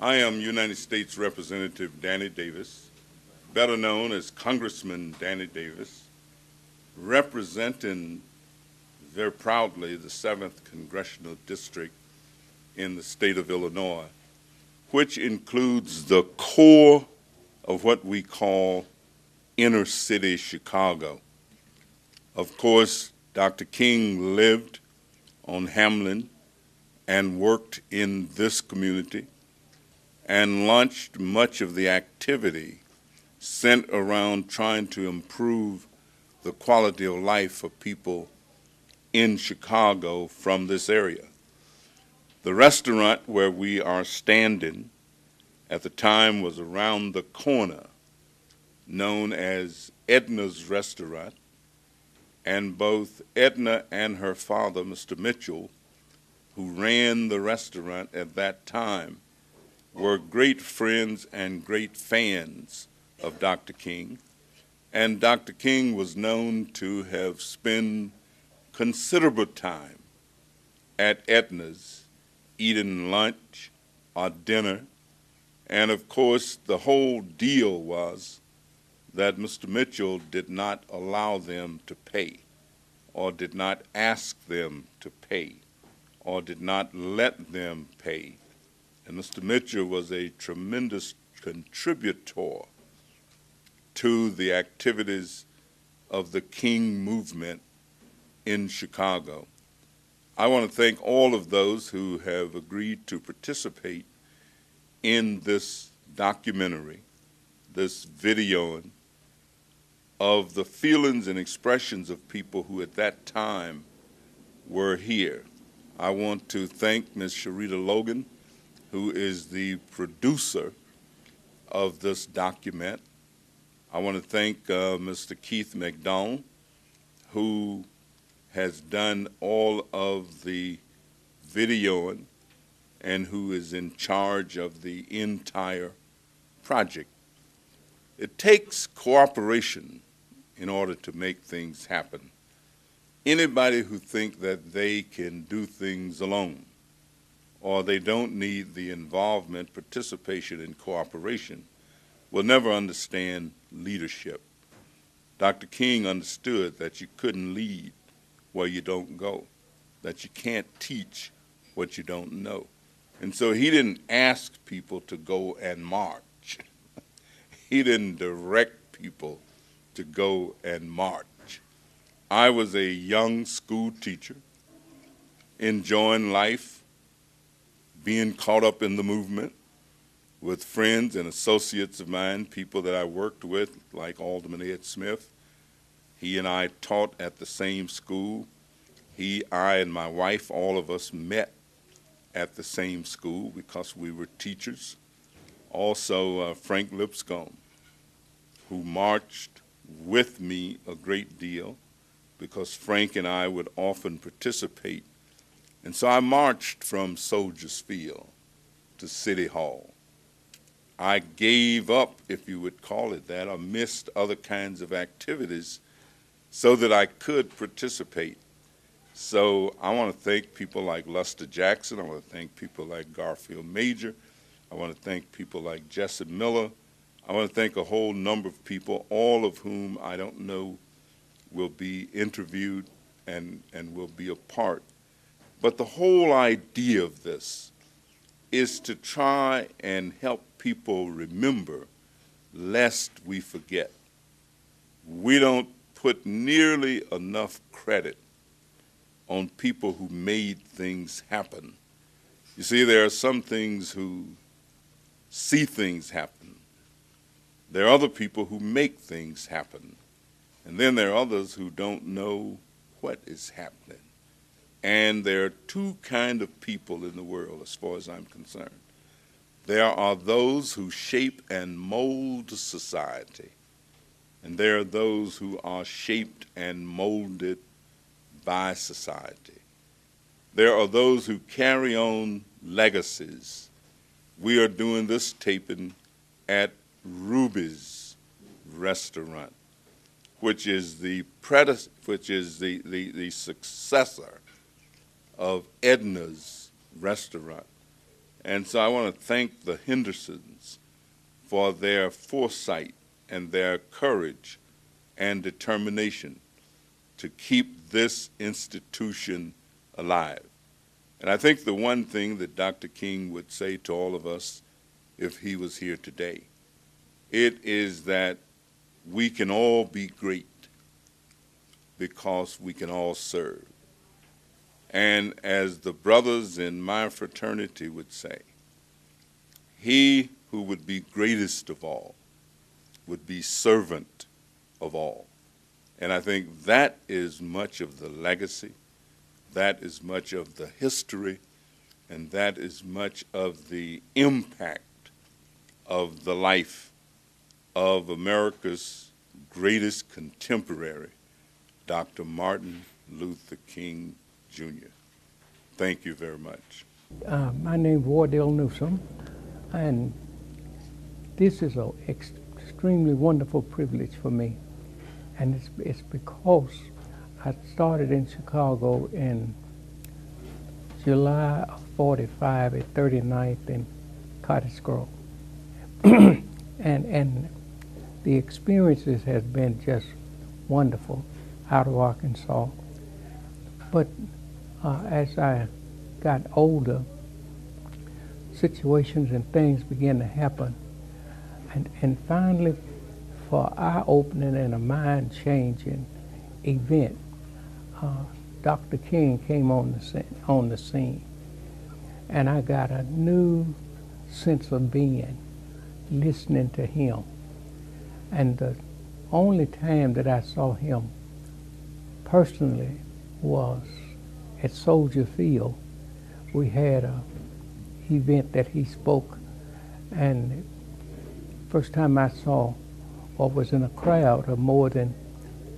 I am United States Representative Danny Davis, better known as Congressman Danny Davis, representing very proudly the 7th Congressional District in the state of Illinois, which includes the core of what we call inner city Chicago. Of course, Dr. King lived on Hamlin and worked in this community and launched much of the activity centered around trying to improve the quality of life for people in Chicago from this area. The restaurant where we are standing at the time was around the corner, known as Edna's Restaurant, and both Edna and her father, Mr. Mitchell, who ran the restaurant at that time, were great friends and great fans of Dr. King. And Dr. King was known to have spent considerable time at Edna's, eating lunch or dinner. And of course, the whole deal was that Mr. Mitchell did not allow them to pay, or did not ask them to pay, or did not let them pay. And Mr. Mitchell was a tremendous contributor to the activities of the King movement in Chicago. I want to thank all of those who have agreed to participate in this documentary, this videoing of the feelings and expressions of people who at that time were here. I want to thank Ms. Cherita Logan, who is the producer of this document. I want to thank Mr. Keith McDonald, who has done all of the videoing and who is in charge of the entire project. It takes cooperation in order to make things happen. Anybody who thinks that they can do things alone, or they don't need the involvement, participation, and cooperation, will never understand leadership. Dr. King understood that you couldn't lead where you don't go, that you can't teach what you don't know. And so he didn't ask people to go and march. He didn't direct people to go and march. I was a young school teacher, enjoying life, being caught up in the movement with friends and associates of mine, people that I worked with, like Alderman Ed Smith. He and I taught at the same school. He, I, and my wife, all of us met at the same school because we were teachers. Also, Frank Lipscomb, who marched with me a great deal because Frank and I would often participate. And so I marched from Soldiers Field to City Hall. I gave up, if you would call it that, or missed other kinds of activities so that I could participate. So I want to thank people like Luster Jackson. I want to thank people like Garfield Major. I want to thank people like Jesse Miller. I want to thank a whole number of people, all of whom I don't know will be interviewed and will be a part. But the whole idea of this is to try and help people remember, lest we forget. We don't put nearly enough credit on people who made things happen. You see, there are some things who see things happen. There are other people who make things happen. And then there are others who don't know what is happening. And there are two kinds of people in the world, as far as I'm concerned. There are those who shape and mold society, and there are those who are shaped and molded by society. There are those who carry on legacies. We are doing this taping at Ruby's Restaurant, which is the successor of Edna's Restaurant. And so I want to thank the Hendersons for their foresight and their courage and determination to keep this institution alive. And I think the one thing that Dr. King would say to all of us if he was here today, it is that we can all be great because we can all serve. And as the brothers in my fraternity would say, he who would be greatest of all would be servant of all. And I think that is much of the legacy, that is much of the history, and that is much of the impact of the life of America's greatest contemporary, Dr. Martin Luther King, Jr. Thank you very much. My name is Wardell Newsom, and this is an extremely wonderful privilege for me. And it's because I started in Chicago in July of '45 at 39th and Cottage Grove. and the experiences has been just wonderful out of Arkansas. But as I got older, situations and things began to happen. And finally, for eye-opening and a mind-changing event, Dr. King came on the scene. And I got a new sense of being listening to him. And the only time that I saw him personally was at Soldier Field. We had an event that he spoke, and first time I saw or was in a crowd of more than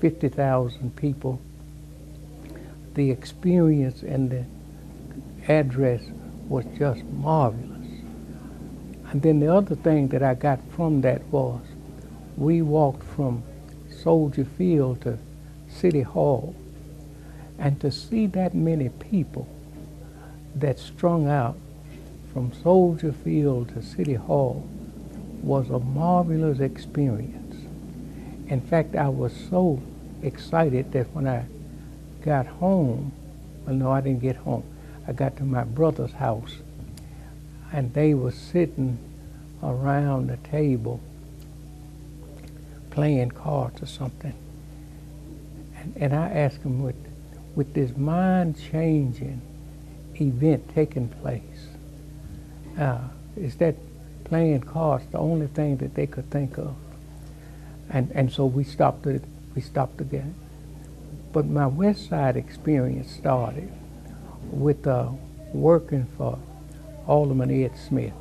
50,000 people, the experience and the address was just marvelous. And then the other thing that I got from that was we walked from Soldier Field to City Hall, and to see that many people that strung out from Soldier Field to City Hall was a marvelous experience. In fact, I was so excited that when I got home, well, no, I didn't get home. I got to my brother's house, and they were sitting around the table playing cards or something. And I asked them, with this mind-changing event taking place, is that playing cards the only thing that they could think of? And so we stopped again. But my West Side experience started with working for Alderman Ed Smith.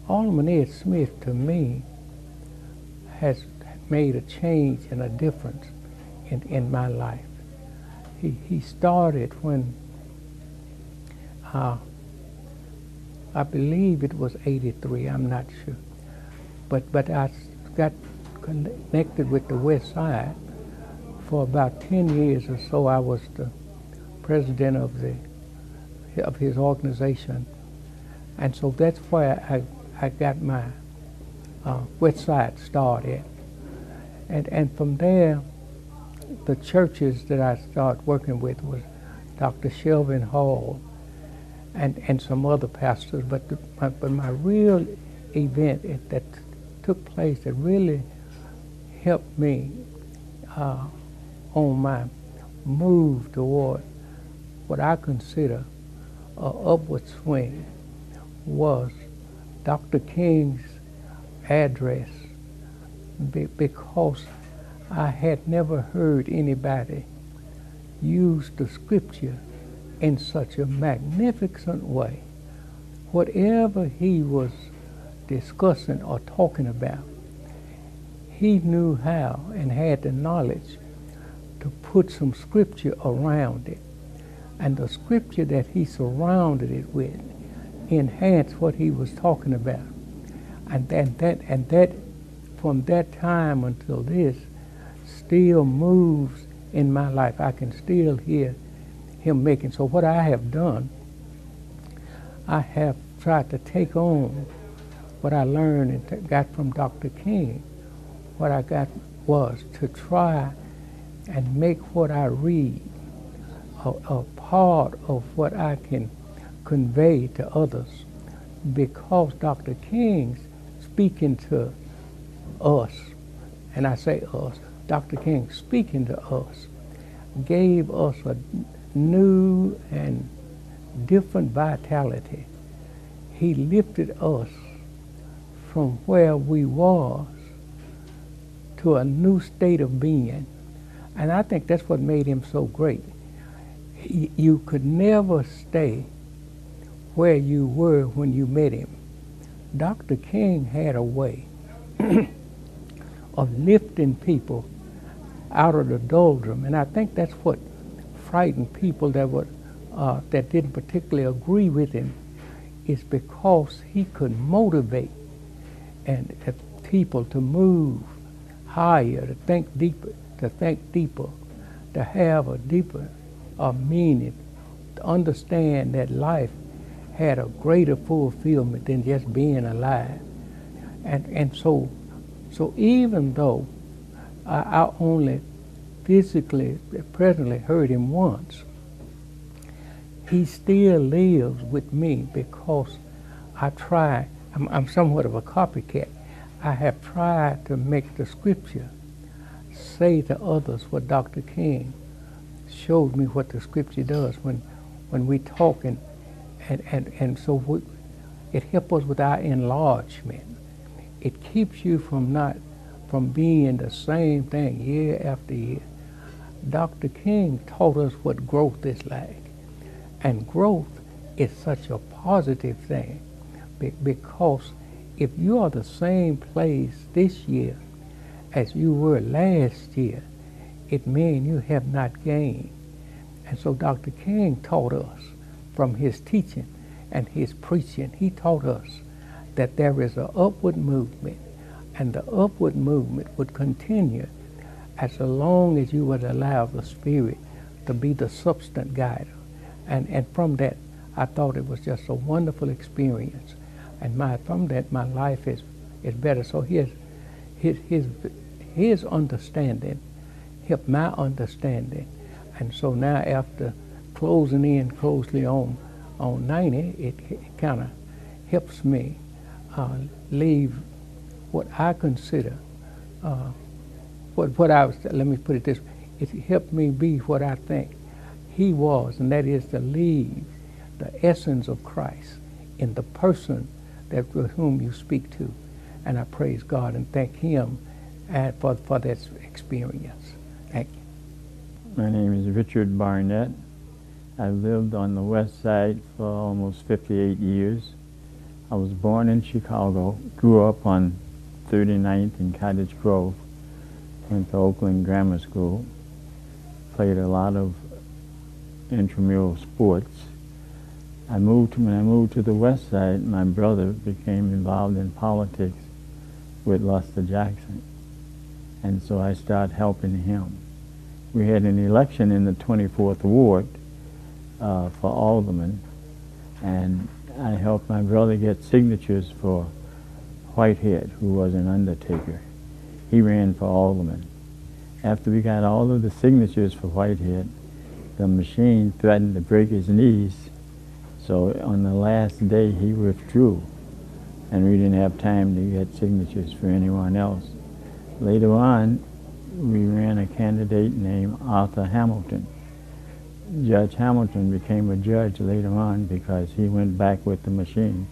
Alderman Ed Smith, to me, has made a change and a difference in my life. He started when I believe it was '83, I'm not sure. But I got connected with the West Side for about 10 years or so. I was the president of his organization. And so that's where I got my West Side started. And from there, the churches that I started working with was Dr. Shelvin Hall and some other pastors. But my real event that took place that really helped me on my move toward what I consider an upward swing was Dr. King's address, because I had never heard anybody use the scripture in such a magnificent way. Whatever he was discussing or talking about, he knew how and had the knowledge to put some scripture around it. And the scripture that he surrounded it with enhanced what he was talking about. And that from that time until this still moves in my life. I can still hear him making. So what I have done, I have tried to take on what I learned and got from Dr. King. What I got was to try and make what I read a part of what I can convey to others, because Dr. King's speaking to us, and I say us, Dr. King speaking to us, gave us a new and different vitality. He lifted us from where we was to a new state of being. And I think that's what made him so great. You could never stay where you were when you met him. Dr. King had a way of lifting people out of the doldrum, and I think that's what frightened people that didn't particularly agree with him, is because he could motivate and people to move higher, to think deeper, to have a deeper meaning, to understand that life had a greater fulfillment than just being alive. And so even though I only physically, presently heard him once, he still lives with me, because I try, I'm somewhat of a copycat. I have tried to make the scripture say to others what Dr. King showed me what the scripture does when we talk, and so it helps us with our enlargement. It keeps you from being the same thing year after year. Dr. King taught us what growth is like, and growth is such a positive thing, because if you are the same place this year as you were last year, it means you have not gained. And so Dr. King taught us from his teaching and his preaching, he taught us that there is an upward movement, and the upward movement would continue as long as you would allow the Spirit to be the substance guide. And from that, I thought it was just a wonderful experience. And from that, my life is better. So his understanding helped my understanding. And so now, after closing in closely on 90, it kind of helps me leave what I consider, let me put it this way, it helped me be what I think he was, and that is to leave the essence of Christ in the person with whom you speak to. And I praise God and thank him for that experience. Thank you. My name is Richard Barnett. I've lived on the west side for almost 58 years. I was born in Chicago, grew up on 39th and Cottage Grove, went to Oakland Grammar School, played a lot of intramural sports. When I moved to the west side, my brother became involved in politics with Lester Jackson, and so I started helping him. We had an election in the 24th Ward for alderman, and I helped my brother get signatures for Whitehead, who was an undertaker. He ran for alderman. After we got all of the signatures for Whitehead, the machine threatened to break his knees, so on the last day he withdrew, and we didn't have time to get signatures for anyone else. Later on, we ran a candidate named Arthur Hamilton. Judge Hamilton became a judge later on because he went back with the machine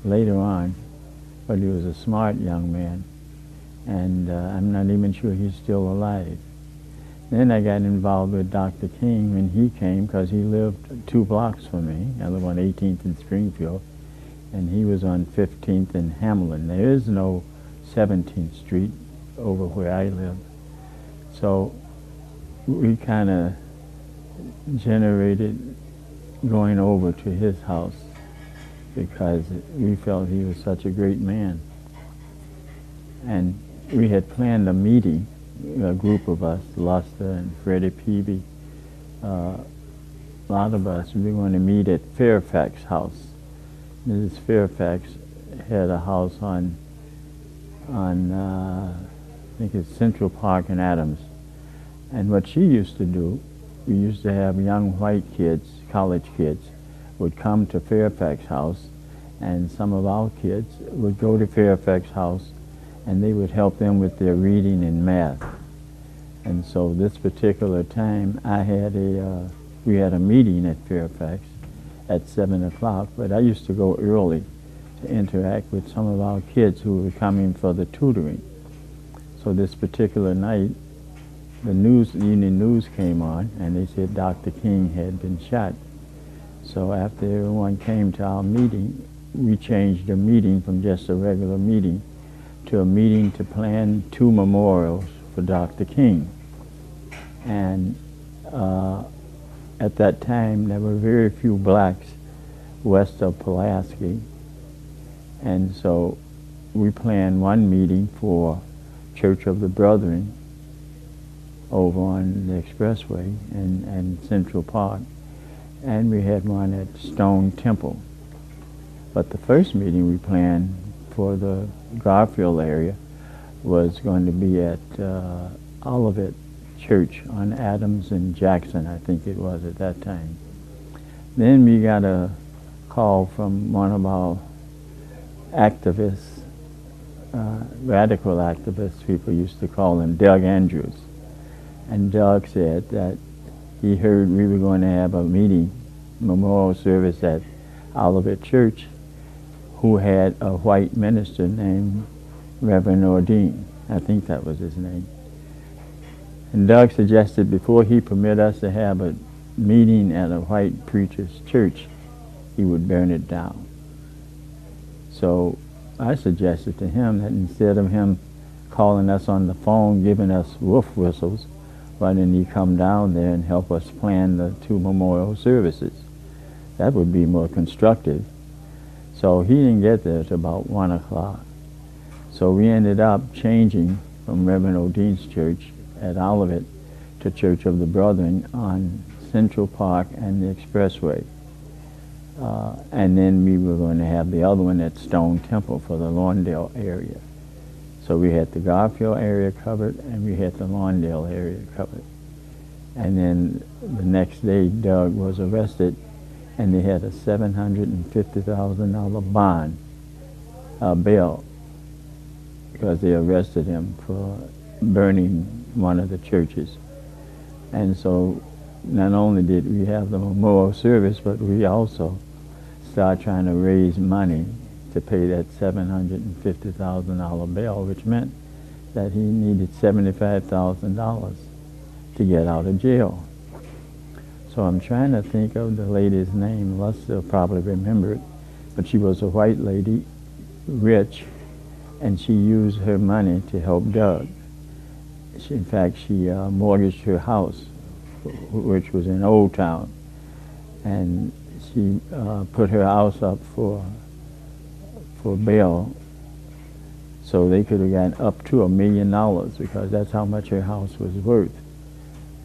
later on, but he was a smart young man, and I'm not even sure he's still alive. Then I got involved with Dr. King when he came, because he lived 2 blocks from me. I live on 18th and Springfield, and he was on 15th and Hamlin. There is no 17th Street over where I live. So we kind of generated going over to his house because we felt he was such a great man. And we had planned a meeting, a group of us, Luster and Freddie Peavy, a lot of us. We were going to meet at Fairfax House Mrs. Fairfax had a house on I think it's Central Park in Adams. And what she used to do, we used to have young white kids, college kids, would come to Fairfax House, and some of our kids would go to Fairfax House, and they would help them with their reading and math. And so this particular time, we had a meeting at Fairfax at 7 o'clock, but I used to go early to interact with some of our kids who were coming for the tutoring. So this particular night, the evening news came on, and they said Dr. King had been shot. So after everyone came to our meeting, we changed the meeting from just a regular meeting to a meeting to plan 2 memorials for Dr. King. And at that time, there were very few blacks west of Pulaski. And so we planned one meeting for Church of the Brethren over on the Expressway and Central Park. And we had one at Stone Temple. But the first meeting we planned for the Garfield area was going to be at Olivet Church on Adams and Jackson, I think it was at that time. Then we got a call from one of our activists, radical activists, people used to call him, Doug Andrews. And Doug said that he heard we were going to have a meeting, memorial service at Olivet Church, who had a white minister named Reverend Ordine. I think that was his name. And Doug suggested before he permit us to have a meeting at a white preacher's church, he would burn it down. So I suggested to him that instead of him calling us on the phone, giving us wolf whistles, why didn't he come down there and help us plan the 2 memorial services? That would be more constructive. So he didn't get there till about 1 o'clock. So we ended up changing from Reverend Odine's church at Olivet to Church of the Brethren on Central Park and the Expressway. And then we were going to have the other one at Stone Temple for the Lawndale area. So we had the Garfield area covered, and we had the Lawndale area covered. And then the next day, Doug was arrested, and they had a $750,000 bond, bail, because they arrested him for burning one of the churches. And so not only did we have the memorial service, but we also started trying to raise money to pay that $750,000 bail, which meant that he needed $75,000 to get out of jail. So I'm trying to think of the lady's name. Lester will probably remember it, but she was a white lady, rich, and she used her money to help Doug. In fact, she mortgaged her house, which was in Old Town, and she put her house up for bail, so they could have gotten up to $1 million, because that's how much her house was worth.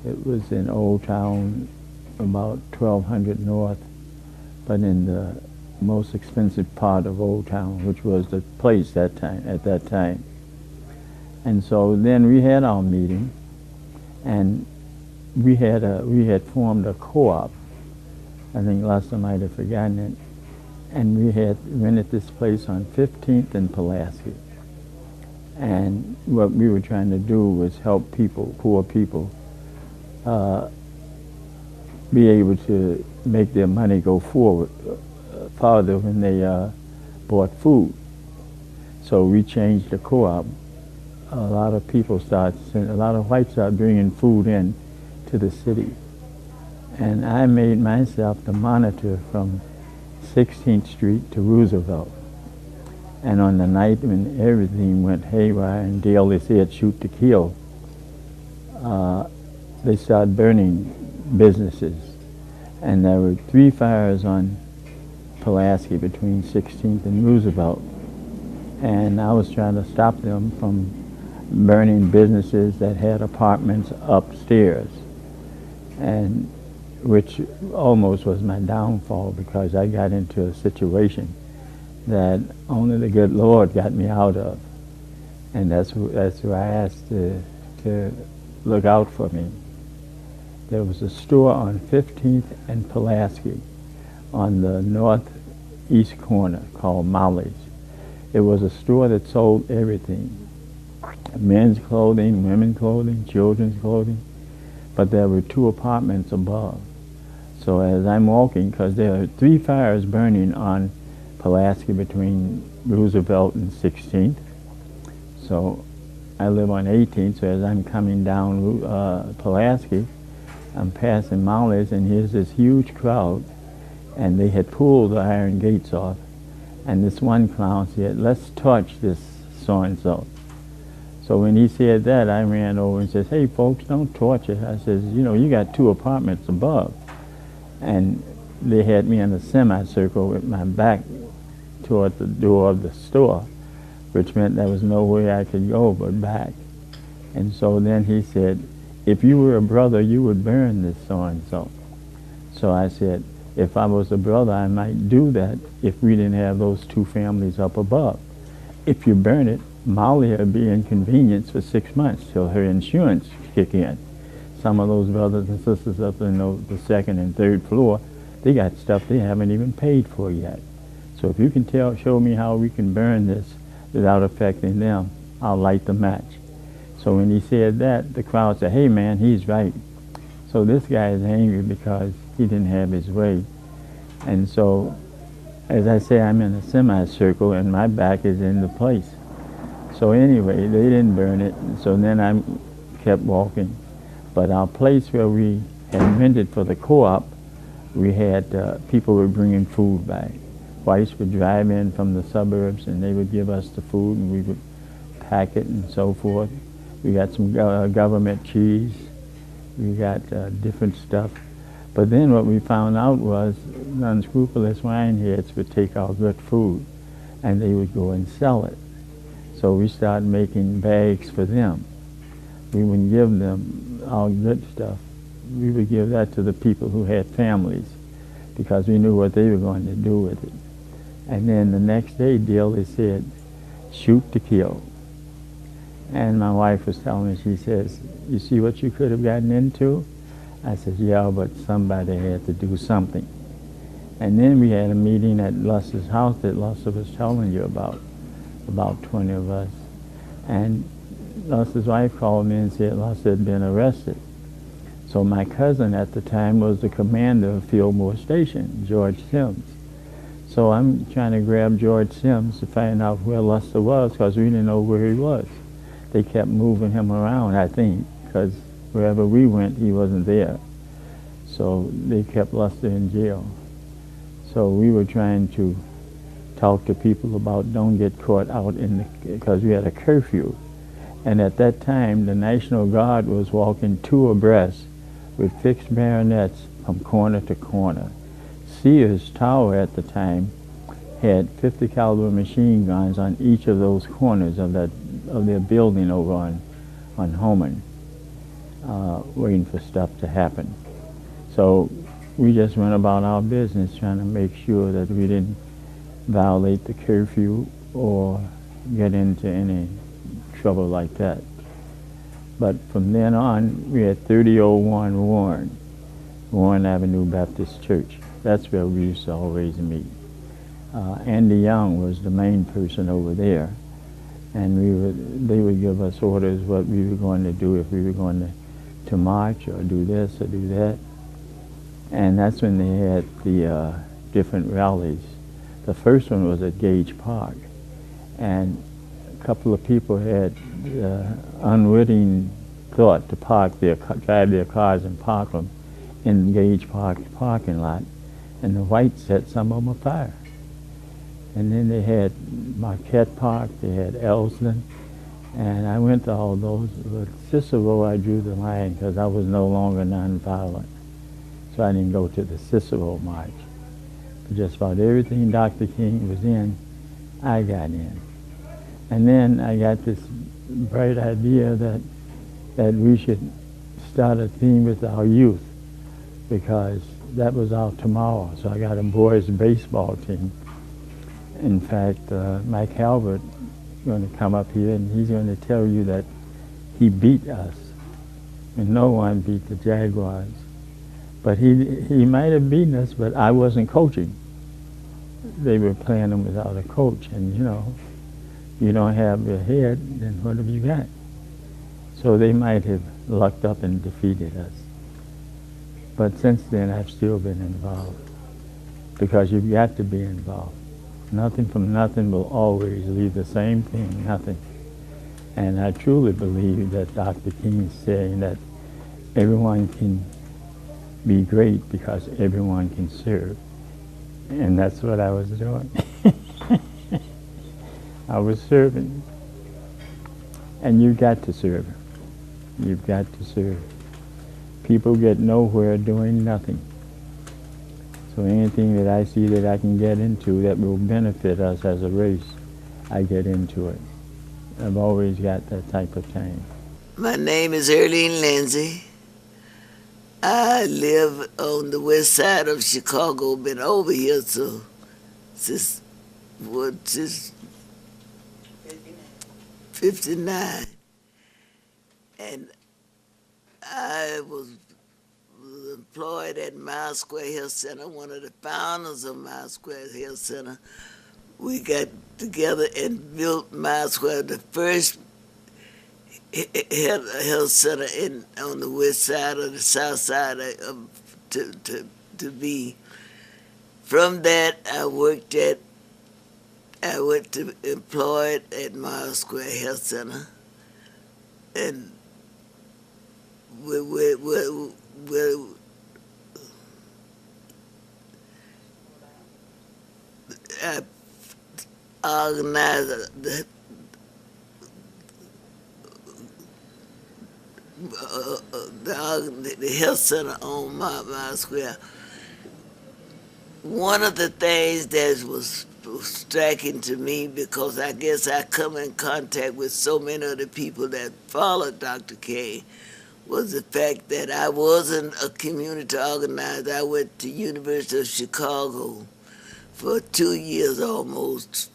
It was in Old Town, about 1200 North, but in the most expensive part of Old Town, which was the place at that time. And so then we had our meeting, and we had formed a co-op. I think Lester might have forgotten it. And we had rented this place on 15th and Pulaski. And what we were trying to do was help people, poor people, be able to make their money go forward, farther when they bought food. So we changed the co-op. A lot of whites started bringing food in to the city. And I made myself the monitor from 16th Street to Roosevelt. And on the night when everything went haywire and Dale, they said shoot to kill, they started burning businesses. And there were 3 fires on Pulaski between 16th and Roosevelt. And I was trying to stop them from burning businesses that had apartments upstairs, and which almost was my downfall, because I got into a situation that only the good Lord got me out of. And that's who I asked to look out for me. There was a store on 15th and Pulaski on the northeast corner called Molly's. It was a store that sold everything. Men's clothing, women's clothing, children's clothing. But there were 2 apartments above. So as I'm walking, because there are 3 fires burning on Pulaski between Roosevelt and 16th. So I live on 18th, so as I'm coming down Pulaski, I'm passing Molly's, and here's this huge crowd, and they had pulled the iron gates off. And this one clown said, "Let's torch this so-and-so." So when he said that, I ran over and said, "Hey folks, don't torch it." I says, "You know, you got 2 apartments above." And they had me in a semicircle with my back toward the door of the store, which meant there was no way I could go but back. And so then he said, "If you were a brother, you would burn this so-and-so." So I said, if I was a brother, I might do that if we didn't have those 2 families up above. If you burn it, Molly would be inconvenienced for 6 months till her insurance kick in. Some of those brothers and sisters up in the 2nd and 3rd floor, they got stuff they haven't even paid for yet. So if you can show me how we can burn this without affecting them, I'll light the match. So when he said that, the crowd said, "Hey man, he's right." So this guy is angry because he didn't have his way. And so, as I say, I'm in a semicircle and my back is in the place. So anyway, they didn't burn it, so then I kept walking. But our place where we had rented for the co-op, we had people were bringing food back. Whites would drive in from the suburbs and they would give us the food and we would pack it and so forth. We got some government cheese. We got different stuff. But then what we found out was the unscrupulous wineheads would take our good food and they would go and sell it. So we started making bags for them. We wouldn't give them our good stuff. We would give that to the people who had families because we knew what they were going to do with it. And then the next day, they said, "Shoot to kill." And my wife was telling me, she says, "You see what you could have gotten into?" I said, "Yeah, but somebody had to do something." And then we had a meeting at Luster's house that Luster was telling you about 20 of us. And Luster's wife called me and said Luster had been arrested. So my cousin at the time was the commander of Fillmore Station, George Sims. So I'm trying to grab George Sims to find out where Luster was because we didn't know where he was. They kept moving him around, I think, because wherever we went, he wasn't there. So they kept Luster in jail. So we were trying to talk to people about don't get caught out because we had a curfew. And at that time, the National Guard was walking 2 abreast with fixed bayonets from corner to corner. Sears Tower at the time had 50 caliber machine guns on each of those corners of their building over on Homan, waiting for stuff to happen. So we just went about our business trying to make sure that we didn't violate the curfew or get into any trouble like that. But from then on, we had 3001 Warren Avenue Baptist Church. That's where we used to always meet. Andy Young was the main person over there, and they would give us orders what we were going to do, if we were going to march or do this or do that. And that's when they had the different rallies. The first one was at Gage Park, and a couple of people had unwitting thought to drive their cars and park them in Gage Park parking lot, and the whites set some of them afire. And then they had Marquette Park, they had Elsden, and I went to all those. But Cicero, I drew the line because I was no longer nonviolent. So I didn't go to the Cicero March. But just about everything Dr. King was in, I got in. And then I got this bright idea that we should start a theme with our youth, because that was our tomorrow. So I got a boys baseball team. In fact, Mike Halbert is going to come up here and he's going to tell you that he beat us. And no one beat the Jaguars. But he might have beaten us, but I wasn't coaching. They were playing them without a coach, and you know, you don't have your head, then what have you got? So they might have lucked up and defeated us. But since then, I've still been involved, because you've got to be involved. Nothing from nothing will always leave the same thing, nothing. And I truly believe that Dr. King is saying that everyone can be great because everyone can serve. And that's what I was doing. I was serving. And you've got to serve. You've got to serve. People get nowhere doing nothing. So anything that I see that I can get into that will benefit us as a race, I get into it. I've always got that type of thing. My name is Earlene Lindsay. I live on the west side of Chicago, been over here since 59. And I was employed at Miles Square Health Center, one of the founders of Miles Square Health Center. We got together and built Miles Square, the first health center on the west side or the south side to be. From that, I went to employed at Miles Square Health Center, and I organized the health center on Miles Square. One of the things that was striking to me, because I guess I come in contact with so many of the people that followed Dr. K, was the fact that I wasn't a community organizer. I went to University of Chicago for 2 years almost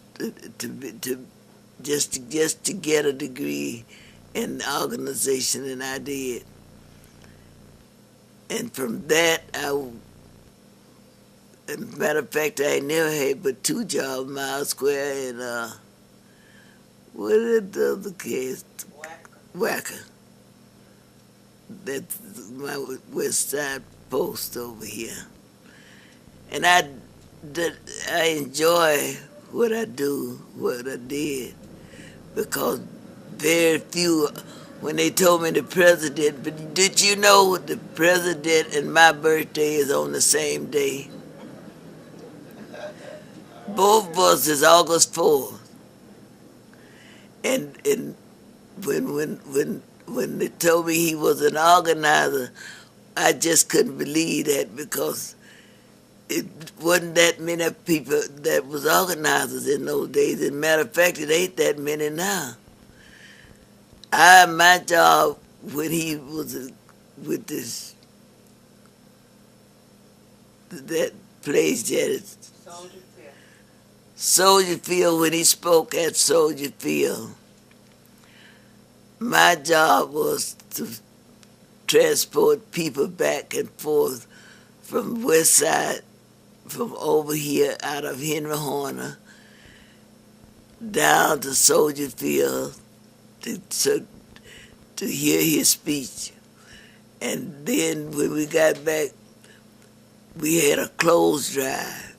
just to get a degree in organization, and I did. And from that, as a matter of fact, I never had but 2 jobs, Miles Square and what is the other case? Wacker. That's my west side post over here. And I enjoy what I do, what I did, because very few, when they told me the president, but did you know the president and my birthday is on the same day? Both of us is August 4th. And when they told me he was an organizer, I just couldn't believe that, because it wasn't that many people that was organizers in those days. As a matter of fact, it ain't that many now. My job when he was with that place that Soldier Field, when he spoke at Soldier Field, my job was to transport people back and forth from west side, from over here out of Henry Horner, down to Soldier Field to hear his speech. And then when we got back, we had a clothes drive.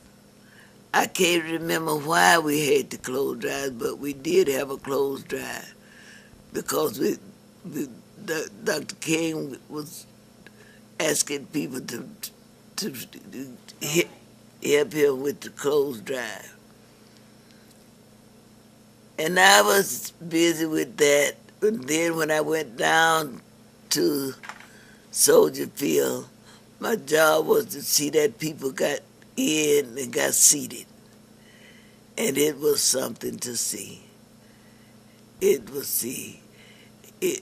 I can't remember why we had the clothes drive, but we did have a clothes drive, because Dr. King was asking people to help him with the clothes drive. And I was busy with that. And then when I went down to Soldier Field, my job was to see that people got in and got seated. And it was something to see. It was this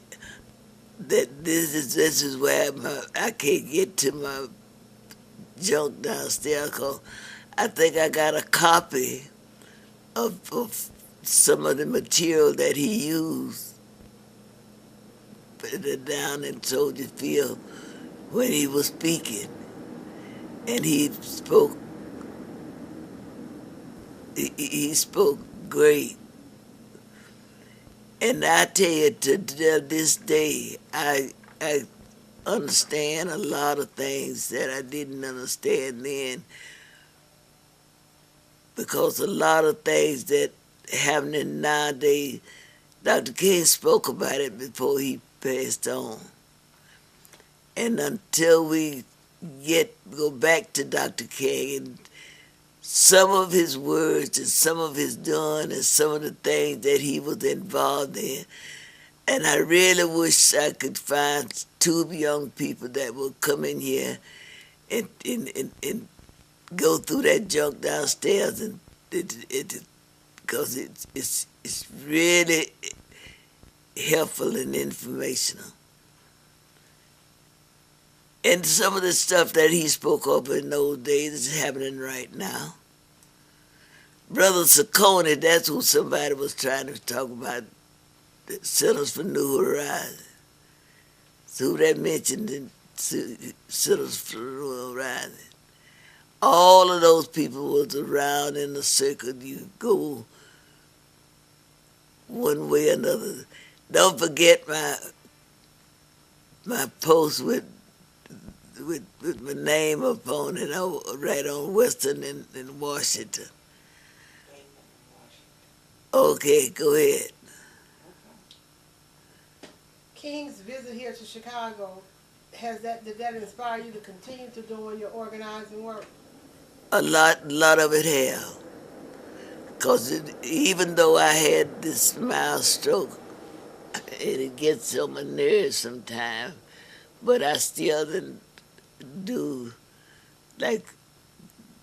is where I can't get to my junk downstairs, because I think I got a copy of some of the material that he used down in Soldier Field when he was speaking. And he spoke great. And I tell you, to this day, I understand a lot of things that I didn't understand then, because a lot of things that happening nowadays, Dr. King spoke about it before he passed on. And until we go back to Dr. King and some of his words and some of his doing and some of the things that he was involved in, and I really wish I could find two young people that will come in here and go through that junk downstairs, and because it's really helpful and informational. And some of the stuff that he spoke of in those days is happening right now. Brother Saccone, that's who somebody was trying to talk about, the Centers for New Horizons. So who that mentioned in Centers for New Horizons. All of those people was around in the circle. You go one way or another. Don't forget my post with my name up on it, right on Western in Washington. Okay, go ahead. King's visit here to Chicago, did that inspire you to continue to doing your organizing work? A lot of it have. Because even though I had this mild stroke, it gets on my nerves sometimes, but I still didn't do, like,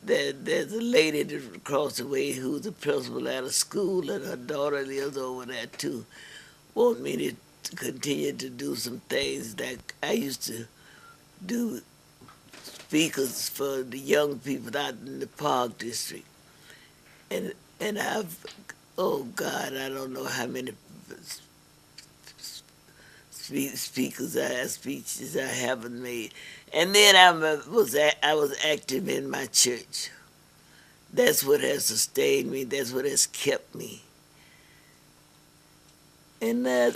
there's a lady that across the way who's the principal at a school, and her daughter lives over there too, want me to continue to do some things that I used to do, speakers for the young people out in the Park District. And I've, oh God, I don't know how many speeches I haven't made. And then I was active in my church. That's what has sustained me. That's what has kept me. And I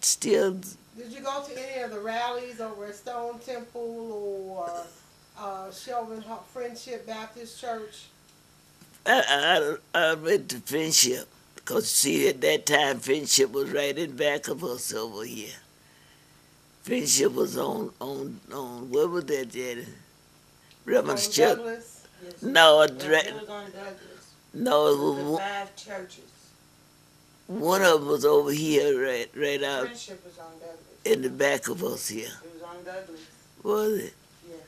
still. Did you go to any of the rallies over at Stone Temple or Shelvin Friendship Baptist Church? I went to Friendship, because see, at that time Friendship was right in back of us over here. Friendship was on what was that, Jenny? Reverend's Church. Douglas? Yes. No, It was on Douglas. no, it The was 5 churches. one of them was over here, right out Friendship was on Douglas. in the back of us here. It was on Douglas. Was it? Yes.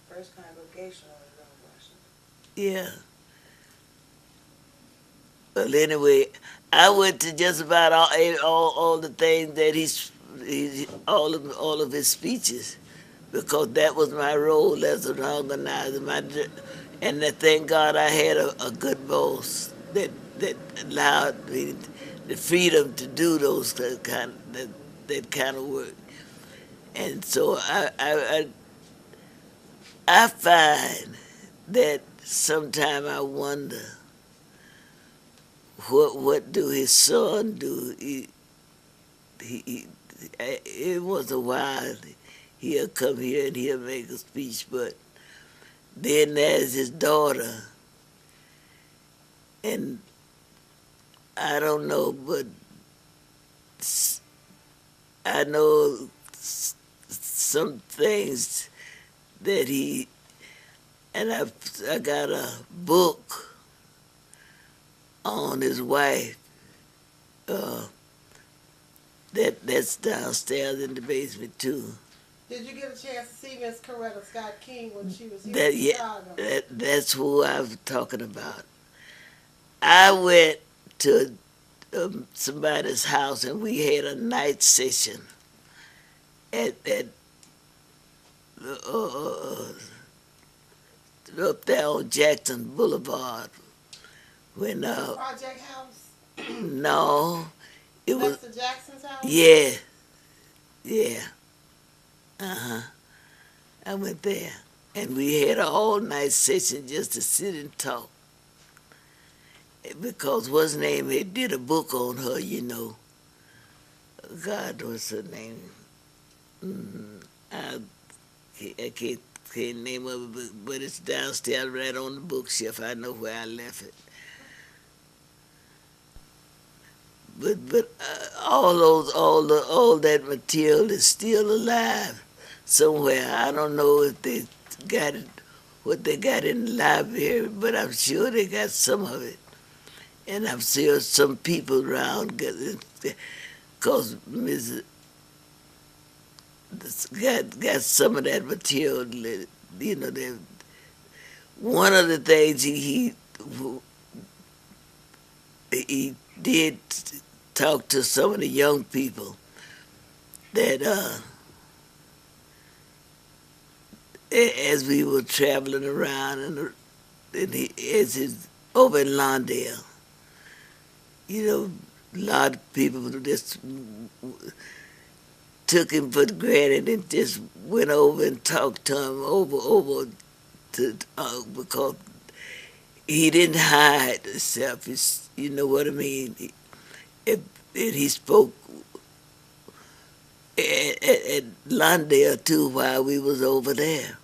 First congregation was on Washington. Yeah. Well, anyway, I went to just about all the things that all of his speeches, because that was my role as an organizer. And thank God I had a good boss that allowed me the freedom to do those that kind of work. And so I find that sometime I wonder, what do his son do? It was a while he'll come here and he'll make a speech, but then there's his daughter, and I don't know, but I know some things that and I got a book on his wife that's downstairs in the basement too. Did you get a chance to see Miss Coretta Scott King when she was here in Chicago? That's who I'm talking about. I went to somebody's house and we had a night session at up there on Jackson Boulevard, when Project House? no, it was Lester Jackson's house? yeah, yeah. I went there, and we had an all-night session just to sit and talk. Because what's her name? He did a book on her, you know. God, what's her name? I can't name of it, but it's downstairs right on the bookshelf. I know where I left it. But all that material is still alive somewhere. I don't know if they got it, what they got in the library, but I'm sure they got some of it. And I'm sure some people around because Mrs. got some of that material. You know, one of the things he did talk to some of the young people that as we were traveling around over in Lawndale, you know, a lot of people just took him for granted and just went over and talked to him over to because he didn't hide himself. You know what I mean? And he spoke at Lawndale too while we was over there.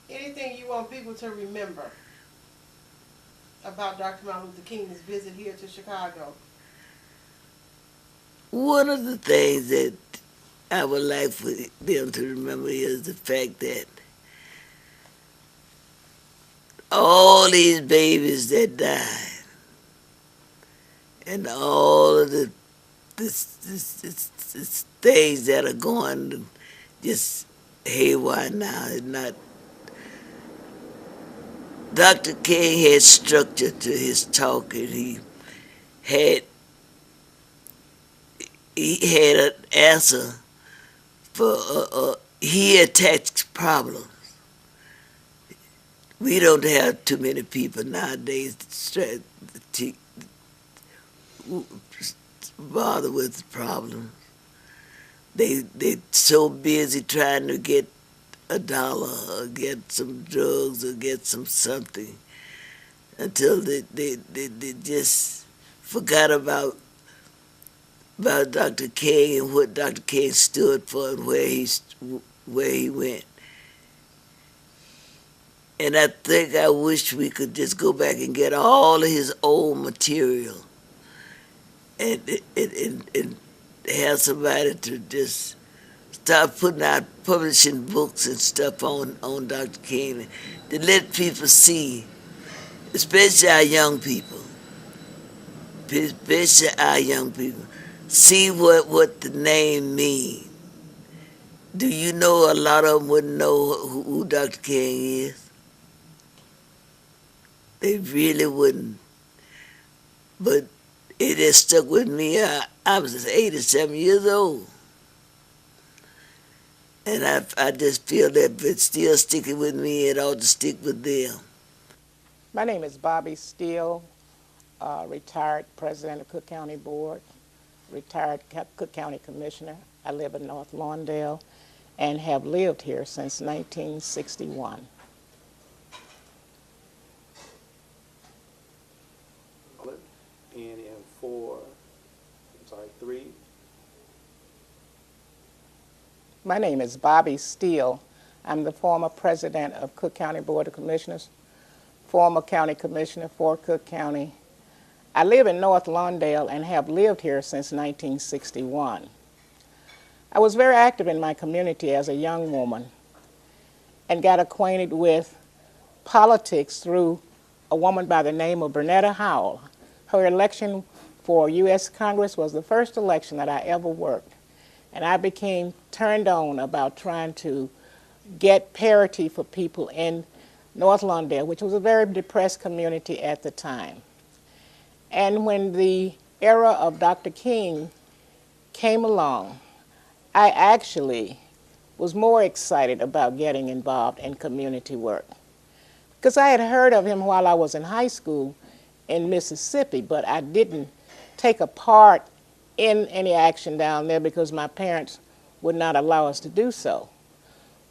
Anything you want people to remember about Dr. Martin Luther King's visit here to Chicago? One of the things that I would like for them to remember is the fact that all these babies that died and all of the things that are going just haywire now is not. Dr. King had structure to his talk, and he had an answer for he attached problems. We don't have too many people nowadays to bother with the problems. They so busy trying to get $1 or get some drugs or get some something until they just forgot about Dr. King and what Dr. King stood for and where he went. And I wish we could just go back and get all of his old material and have somebody to just start putting out, publishing books and stuff on Dr. King to let people see, especially our young people, see what the name means. Do you know a lot of them wouldn't know who Dr. King is? They really wouldn't. But it has stuck with me. I was 87 years old. And I just feel that if it's still sticking with me, it ought to stick with them. My name is Bobby Steele, retired president of Cook County Board, retired Cook County Commissioner. I live in North Lawndale and have lived here since 1961. And in 3. My name is Bobby Steele. I'm the former president of Cook County Board of Commissioners, former county commissioner for Cook County. I live in North Lawndale and have lived here since 1961. I was very active in my community as a young woman and got acquainted with politics through a woman by the name of Bernetta Howell. Her election for U.S. Congress was the first election that I ever worked. And I became turned on about trying to get parity for people in North Lawndale, which was a very depressed community at the time. And when the era of Dr. King came along, I actually was more excited about getting involved in community work. Because I had heard of him while I was in high school in Mississippi, but I didn't take a part in any action down there because my parents would not allow us to do so.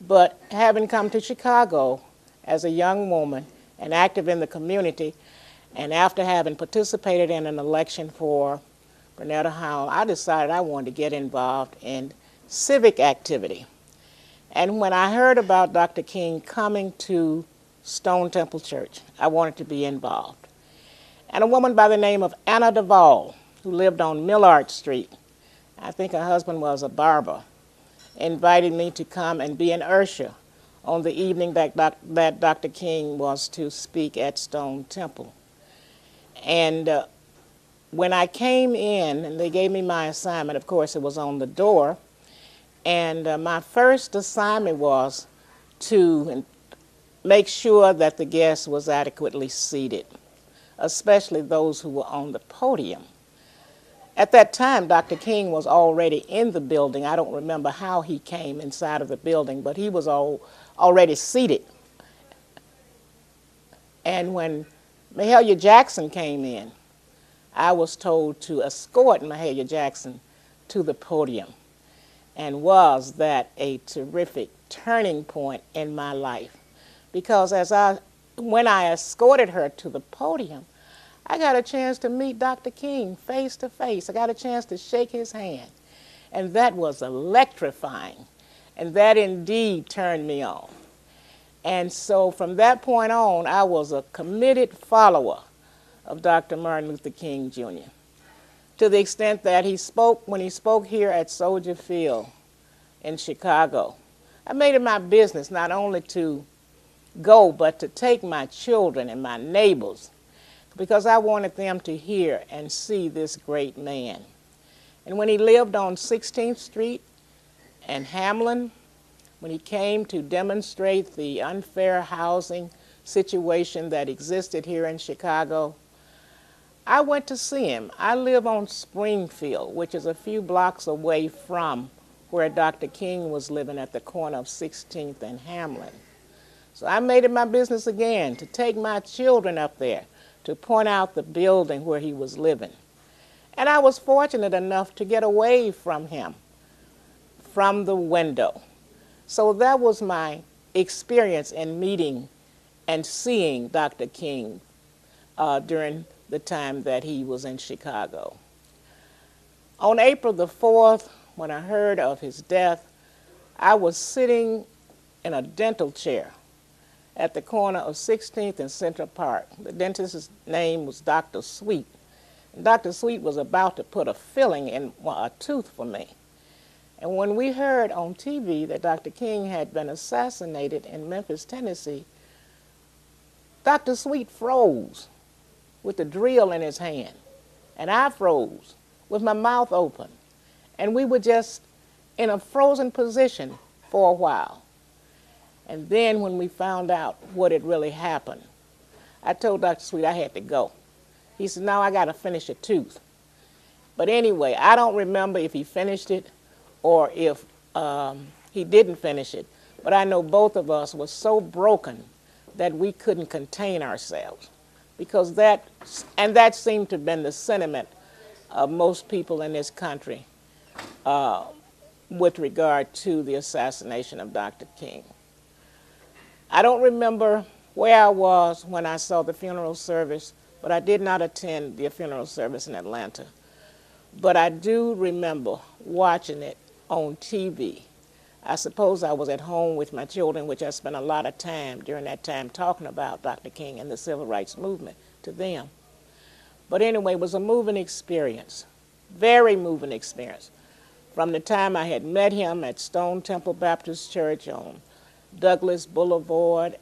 But having come to Chicago as a young woman and active in the community, and after having participated in an election for Bernetta Howell, I decided I wanted to get involved in civic activity. And when I heard about Dr. King coming to Stone Temple Church, I wanted to be involved. And a woman by the name of Anna Duvall, who lived on Millard Street, I think her husband was a barber, invited me to come and be an usher on the evening that Dr. King was to speak at Stone Temple. And when I came in, and they gave me my assignment, of course it was on the door, and my first assignment was to make sure that the guest was adequately seated, especially those who were on the podium. At that time, Dr. King was already in the building. I don't remember how he came inside of the building, but he was already seated. And when Mahalia Jackson came in, I was told to escort Mahalia Jackson to the podium. And was that a terrific turning point in my life? Because when I escorted her to the podium, I got a chance to meet Dr. King face to face. I got a chance to shake his hand. And that was electrifying. And that indeed turned me on. And so from that point on, I was a committed follower of Dr. Martin Luther King, Jr., to the extent that when he spoke here at Soldier Field in Chicago, I made it my business not only to go, but to take my children and my neighbors, because I wanted them to hear and see this great man. And when he lived on 16th Street and Hamlin, when he came to demonstrate the unfair housing situation that existed here in Chicago, I went to see him. I live on Springfield, which is a few blocks away from where Dr. King was living at the corner of 16th and Hamlin. So I made it my business again to take my children up there to point out the building where he was living. And I was fortunate enough to get away from him, from the window. So that was my experience in meeting and seeing Dr. King during the time that he was in Chicago. On April the 4th, when I heard of his death, I was sitting in a dental chair at the corner of 16th and Central Park. The dentist's name was Dr. Sweet. And Dr. Sweet was about to put a filling in a tooth for me. And when we heard on TV that Dr. King had been assassinated in Memphis, Tennessee, Dr. Sweet froze with the drill in his hand. And I froze with my mouth open. And we were just in a frozen position for a while. And then when we found out what had really happened, I told Dr. Sweet I had to go. He said, "No, I got to finish a tooth." But anyway, I don't remember if he finished it or if he didn't finish it. But I know both of us were so broken that we couldn't contain ourselves. Because that seemed to have been the sentiment of most people in this country with regard to the assassination of Dr. King. I don't remember where I was when I saw the funeral service, but I did not attend the funeral service in Atlanta. But I do remember watching it on TV. I suppose I was at home with my children, which I spent a lot of time during that time talking about Dr. King and the civil rights movement to them. But anyway, it was a moving experience, very moving experience. From the time I had met him at Stone Temple Baptist Church on Douglas Boulevard,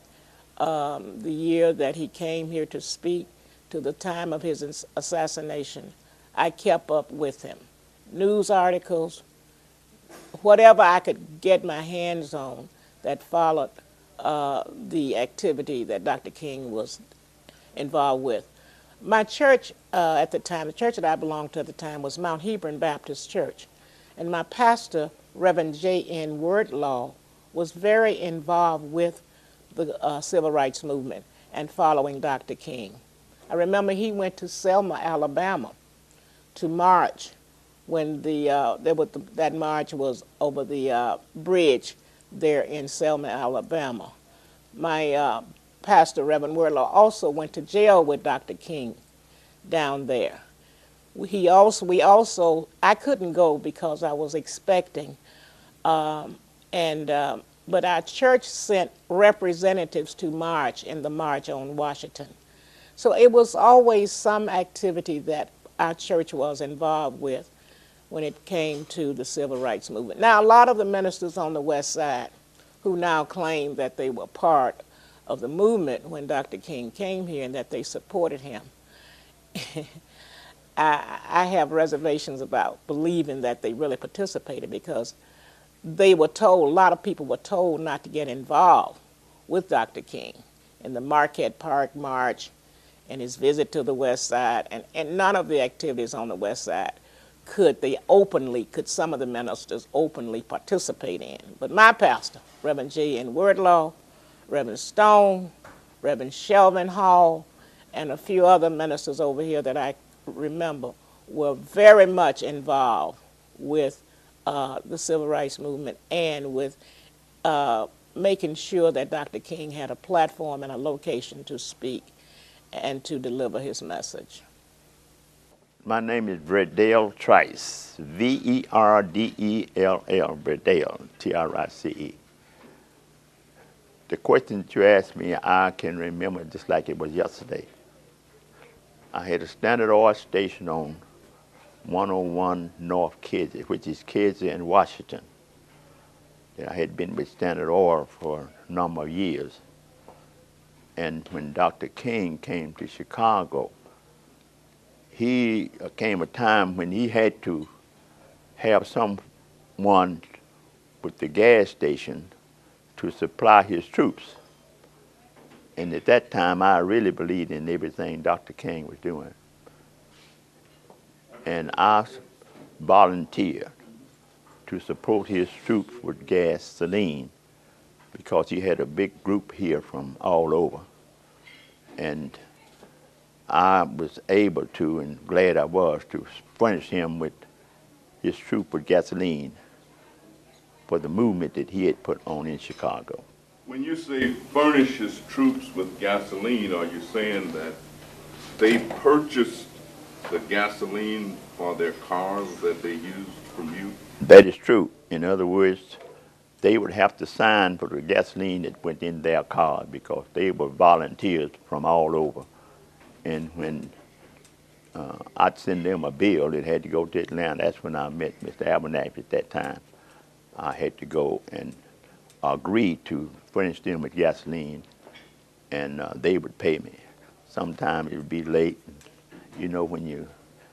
the year that he came here to speak, to the time of his assassination, I kept up with him. News articles, whatever I could get my hands on that followed the activity that Dr. King was involved with. My church at the time, the church that I belonged to at the time was Mount Hebron Baptist Church. And my pastor Reverend J.N. Wordlaw, was very involved with the civil rights movement and following Dr. King. I remember he went to Selma, Alabama to march when that march was over the bridge there in Selma, Alabama. My pastor, Reverend Wordlaw, also went to jail with Dr. King down there. I couldn't go because I was expecting, but our church sent representatives to march in the March on Washington. So it was always some activity that our church was involved with when it came to the civil rights movement. Now, a lot of the ministers on the West Side who now claim that they were part of the movement when Dr. King came here and that they supported him, I have reservations about believing that they really participated, because they were told, a lot of people were told not to get involved with Dr. King in the Marquette Park March and his visit to the West Side, and none of the activities on the West Side could some of the ministers openly participate in. But my pastor, Reverend J.N. Wordlaw, Reverend Stone, Reverend Shelvin Hall, and a few other ministers over here that I remember were very much involved with the civil rights movement and with making sure that Dr. King had a platform and a location to speak and to deliver his message. My name is Verdell Trice, V-E-R-D-E-L-L, Verdell, T-R-I-C-E. The question that you asked me, I can remember just like it was yesterday. I had a Standard Oil station on 101 North Kedzie, which is Kedzie in Washington. I had been with Standard Oil for a number of years. And when Dr. King came to Chicago, came a time when he had to have someone with the gas station to supply his troops. And at that time, I really believed in everything Dr. King was doing. And I volunteered to support his troops with gasoline, because he had a big group here from all over. And I was able to, and glad I was, to furnish him with his troop with gasoline for the movement that he had put on in Chicago. When you say furnish his troops with gasoline, are you saying that they purchased the gasoline for their cars that they used from you? That is true. In other words, they would have to sign for the gasoline that went in their cars, because they were volunteers from all over. And when I'd send them a bill that had to go to Atlanta, that's when I met Mr. Abernathy at that time. I had to go and agree to furnish them with gasoline, and they would pay me. Sometimes it would be late. You know, when you're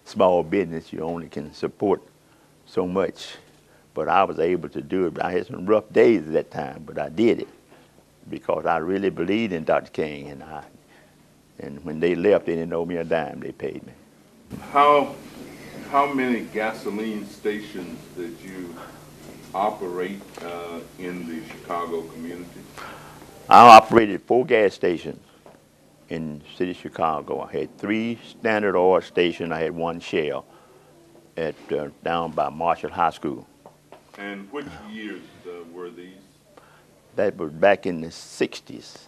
small business, you only can support so much. But I was able to do it. I had some rough days at that time, but I did it because I really believed in Dr. King, and when they left, they didn't owe me a dime. They paid me. How many gasoline stations did you operate in the Chicago community? I operated 4 gas stations in the city of Chicago. I had 3 Standard Oil stations. I had 1 Shell at down by Marshall High School. And which years were these? That was back in the 60s.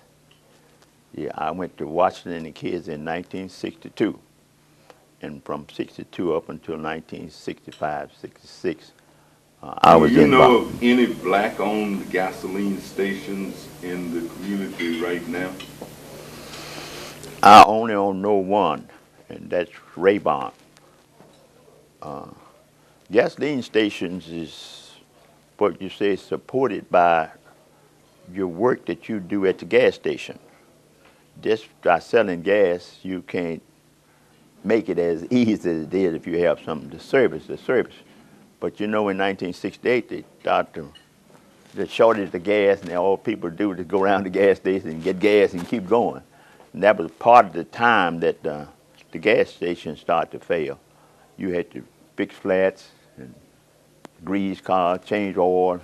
Yeah, I went to Washington and Kids in 1962. And from 62 up until 1965, 66, I was involved. Do you know of any black-owned gasoline stations in the community right now? I only know one, and that's Raybon. Gasoline stations is what you say, supported by your work that you do at the gas station. Just by selling gas, you can't make it as easy as it is if you have something to service the service. But you know, in 1968, they started to shortage the gas, and all people do is go around the gas station and get gas and keep going. And that was part of the time that the gas stations started to fail. You had to fix flats and grease car, change oil,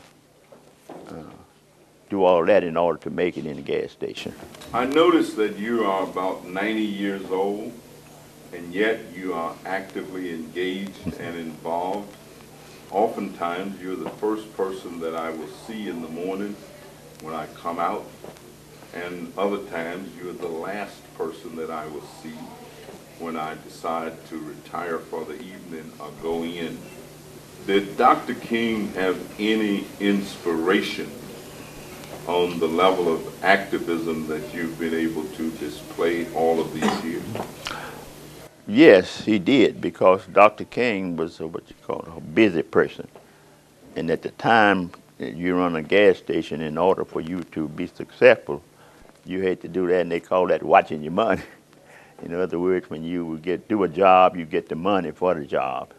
do all that in order to make it in the gas station. I noticed that you are about 90 years old, and yet you are actively engaged and involved. Oftentimes, you're the first person that I will see in the morning when I come out, and other times you're the last person that I will see when I decide to retire for the evening or go in. Did Dr. King have any inspiration on the level of activism that you've been able to display all of these years? Yes, he did, because Dr. King was what you call a busy person. And at the time you run a gas station, in order for you to be successful, you had to do that, and they call that watching your money. In other words, when you would do a job, you get the money for the job.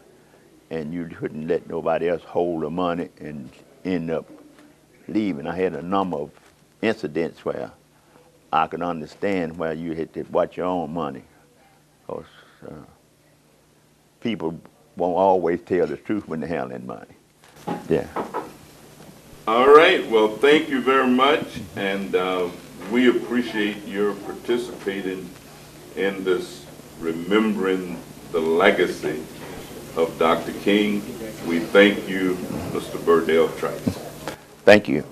And you couldn't let nobody else hold the money and end up leaving. I had a number of incidents where I could understand where you had to watch your own money. Because people won't always tell the truth when they're handling money. Yeah. All right. Well, thank you very much, and we appreciate your participating in this remembering the legacy of Dr. King. We thank you, Mr. Burdell Trice. Thank you.